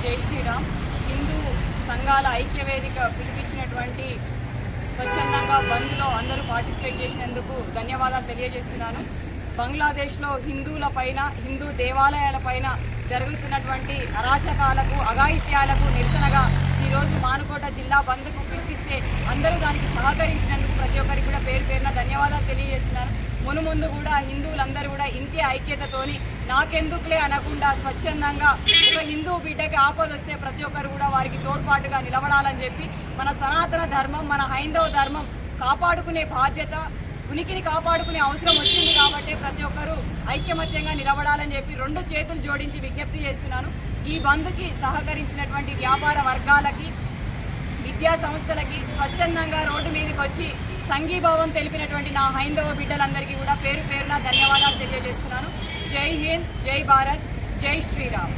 జై శ్రీరామ్. హిందూ సంఘాల ఐక్యవేదిక పిలిపించినటువంటి స్వచ్ఛందంగా బంద్లో అందరూ పార్టిసిపేట్ చేసినందుకు ధన్యవాదాలు తెలియజేస్తున్నాను. బంగ్లాదేశ్లో హిందువులపైన, హిందూ దేవాలయాలపైన జరుగుతున్నటువంటి అరాచకాలకు, అఘాయిత్యాలకు నిరసనగా ఈరోజు మానుకోట జిల్లా బంద్కు పిలిపిస్తే అందరూ దానికి సహకరించినందుకు ప్రతి ఒక్కరికి కూడా పేరు పేరున ధన్యవాదాలు తెలియజేస్తున్నాను. మునుముందు కూడా హిందువులందరూ కూడా ఇంతే ఐక్యతతోని నాకెందుకులే అనకుండా స్వచ్ఛందంగా ఒక హిందూ బిడ్డకి ఆపదొస్తే ప్రతి ఒక్కరు కూడా వారికి తోడ్పాటుగా నిలబడాలని చెప్పి మన సనాతన ధర్మం, మన హైందవ ధర్మం కాపాడుకునే బాధ్యత, ఉనికిని కాపాడుకునే అవసరం వచ్చింది కాబట్టి ప్రతి ఒక్కరూ ఐక్యమత్యంగా నిలబడాలని చెప్పి రెండు చేతులు జోడించి విజ్ఞప్తి చేస్తున్నాను. ఈ బంద్కి సహకరించినటువంటి వ్యాపార వర్గాలకి, విద్యా సంస్థలకి, స్వచ్ఛందంగా రోడ్డు మీదకి వచ్చి సంఘీభావం తెలిపినటువంటి నా హైందవ బిడ్డలందరికీ కూడా పేరు పేరున ధన్యవాదాలు తెలియజేస్తున్నాను. జై హింద్, జై భారత్, జై శ్రీరామ్.